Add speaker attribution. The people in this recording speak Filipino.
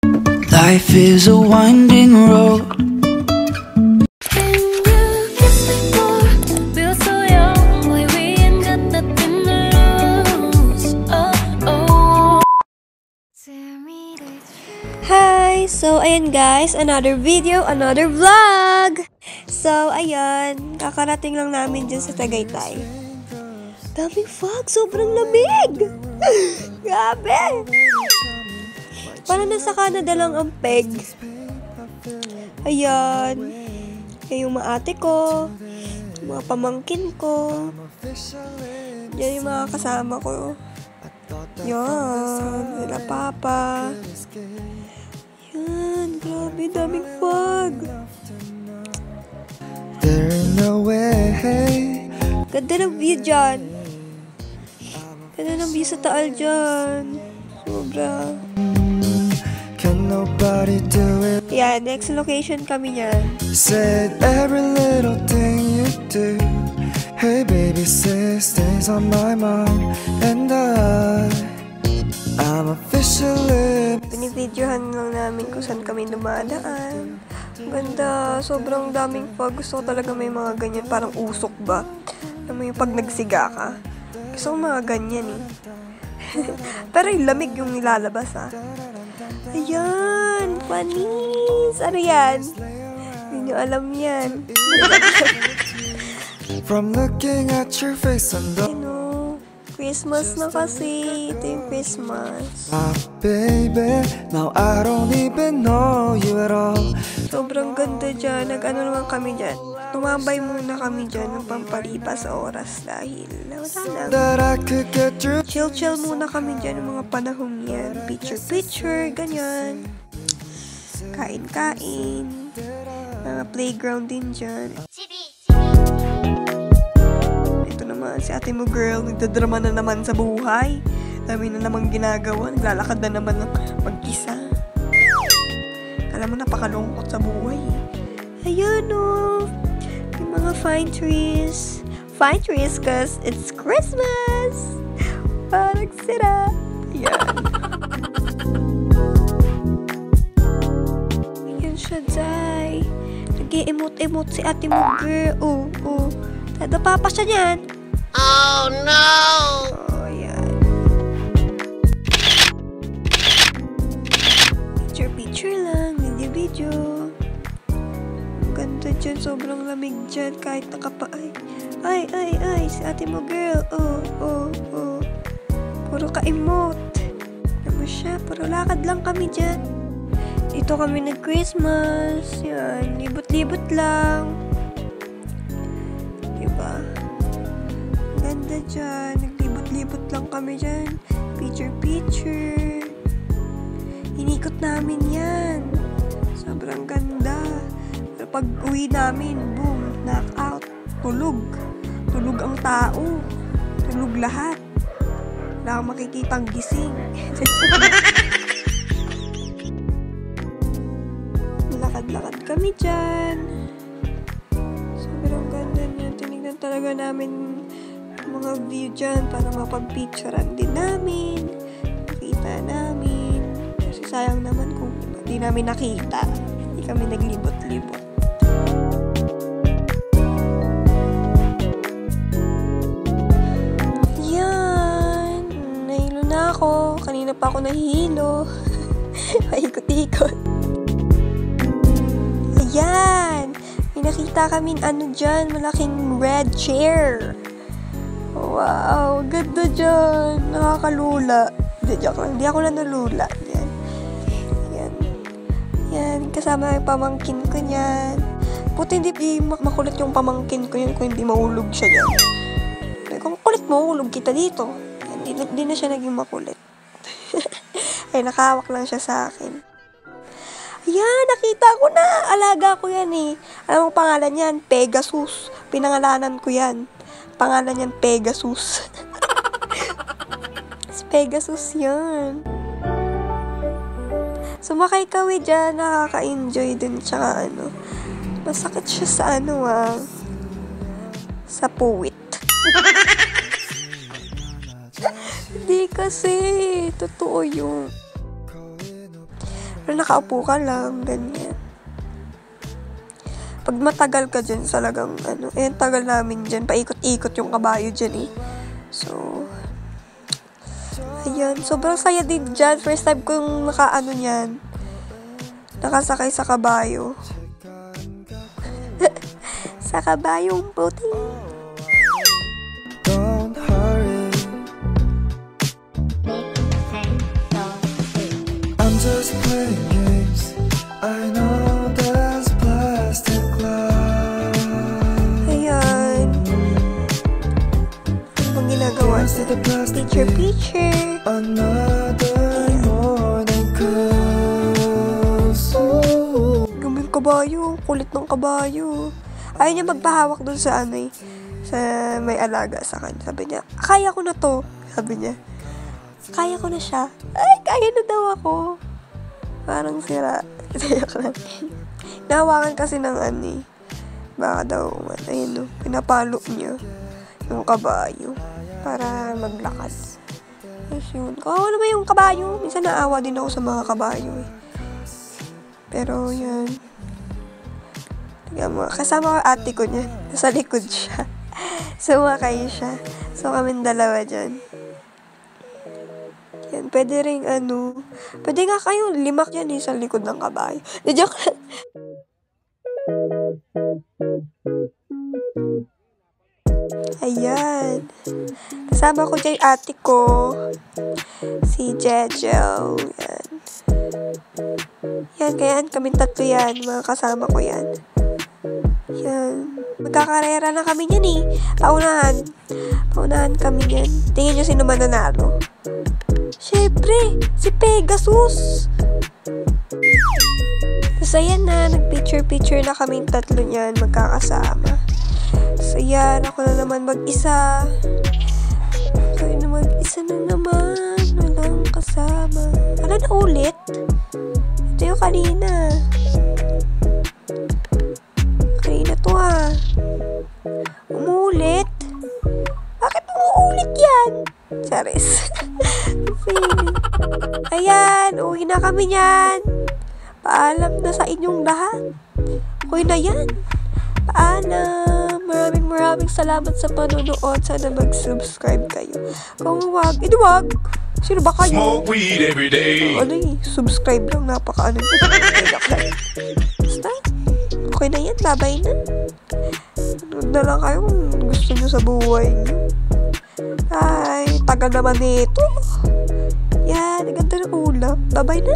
Speaker 1: Life is a winding road.
Speaker 2: Hi! So, ayan guys, another video, another vlog! So, ayan, kakarating lang namin dyan sa Tagaytay. Daming fog, sobrang lamig! Grabe! Parang nasa Canada lang ang peg. Ayan. Yung mga ate ko, mga pamangkin ko. Yan yung mga kasama ko. Yan, sila papa. Yan, grabe, daming fog. Ganda ng view dyan. Ganda ng view sa Taal dyan. Sobra. Yeah, next location kami niyan.
Speaker 3: Said every little thing you do. Hey baby, sis, stays on my mind. And I'm officially.
Speaker 2: Pinibidyohan lang namin kung saan kami dumadaan. Ganda, sobrang daming fog. Gusto ko talaga may mga ganyan, parang usok ba? Alam mo yung pag nagsiga ka? Gusto ko mga ganyan eh. Pero yung lamig yung nilalabas ah. Ayan, panis. Ano yan? Hindi nyo alam yan.
Speaker 3: From looking at your face and the
Speaker 2: Christmas na kasi. Ito yung Christmas.
Speaker 3: baby, now I don't even know you at all.
Speaker 2: Sobrang ganda dyan. Nag-ano naman kami dyan. Tumambay muna kami dyan ng pampalipas oras dahil wala
Speaker 3: That I could get through.
Speaker 2: chill muna kami dyan ng mga panahon yan. Picture, ganyan. Kain. Mga playground din dyan. Ito naman, si ate mo girl, nagdadrama na naman sa buhay. Dami na namang ginagawa, naglalakad na naman ng mag-isa. Alam mo, napakalungkot sa buhay. Ayan o, yung mga fine trees. Fine trees cause it's Christmas! Parang sira. Ayan. Ayan siya, Day. Nag-i-emote-emote si ate mo girl. Oh. Dadapa pa siya niyan.
Speaker 4: Oh no!
Speaker 2: Oh, ayan. Picture lang, video. Ang ganda dyan, sobrang lamig dyan, kahit nakapaay. Ay, si ate mo girl. Oh. Puro ka-emote. Ano siya, puro lakad lang kami dyan. Dito kami nag-Christmas. Yan, libot-libot lang. Diba? Ganda dyan. Naglibot-libot lang kami dyan. Picture. Inikot namin yan. Sobrang ganda. Pero pag uwi namin, boom, knockout. Tulog ang tao. Tulog lahat. Wala kang makikitang gising. Lakad kami dyan. Sobrang ganda niya. Tinignan talaga namin mga view dyan para mapag-picturean din namin. Nakita namin. Kasi sayang naman kung hindi namin nakita. Hindi kami naglibot-libot. Yan. Nahilo na ako. Kanina pa ako nahihilo. Paikot-ikot. Ayan! May nakita kaming dyan, malaking red chair. Wow! Ganda dyan! Nakakalula. Hindi ako na nalula. Yan. Kasama yung pamangkin ko niyan. Buti hindi makulit yung pamangkin ko yun kung hindi mahulog siya dyan. Kung kulit mo, hulog kita dito. Hindi na siya naging makulit. Ay, nakahawak lang siya sa akin. Ayan, nakita ko na. Alaga ko yan eh. Alam mo pangalan yan? Pegasus. Pinangalanan ko yan. Pangalan yan, Pegasus. Pegasus yan. Sumakay kami dyan. Nakaka-enjoy din. Tsaka masakit siya sa sa puwit. Hindi kasi. Totoo yun. Pero nakaupo ka lang, ganyan. Pag matagal ka dyan, talagang tagal namin dyan, paikot-ikot yung kabayo dyan eh. So, ayan, sobrang saya din dyan. First time ko yung nakasakay sa kabayo. Sa kabayong puti.
Speaker 3: Don't hurry, I'm just playing games. I know there's plastic glass.
Speaker 2: Ayan. Ang ginagawa
Speaker 3: Here's to the plastic
Speaker 2: picture.
Speaker 3: Another morning cruise.
Speaker 2: Guming kabayo. Kulit ng kabayo. Ayaw niya magpahawak dun sa sa may alaga sa kanya. Sabi niya, kaya ko na to. Sabi niya, kaya ko na siya. Ay, kaya na daw ako. Parang sira. Nahawakan kasi ng baka daw, pinapalo niya yung kabayo para maglakad. Tapos yun, kawawa naman yung kabayo. Minsan naawa din ako sa mga kabayo eh. Pero yan. Kasama ko ate ko niya. Nasa likod siya. Sumakay siya. So, kaming dalawa dyan. Yan. Pwede rin pwede nga kayo limak yan sa likod ng kabayo. Joke lang. Ayan. Kasama ko dyan ate ko. Si Jejo. Yan. Yan. Kaya kaming tatlo yan. Mga kasama ko yan. Yan. Magkakarera na kami yan eh. Paunahan kami yan. Tingin nyo sino mananalo. Syempre, si Pegasus. So, ayan na. Nag-picture na kaming tatlo niyan. Magkakasama. So, yan. Ako na naman mag-isa. Ako na mag-isa na naman. Walang kasama. Ano na ulit? Ito yung kanina. Kanina to umuulit? Bakit umuulit yan? Charis. Ayan, uwi na kami niyan. Paalam na sa inyong lahat. Uwi na yan. Paalam. Maraming salamat sa panonood. Sana mag-subscribe kayo. Kung wag, wag. Sino ba kayo?
Speaker 5: Smoke weed every day.
Speaker 2: Subscribe lang. Basta, okay na yan. Babay na. Huwag na lang kayo kung gusto nyo sa buhay nyo. Ay, tagal naman nito. Yan, ganda ng ulam. Babay na.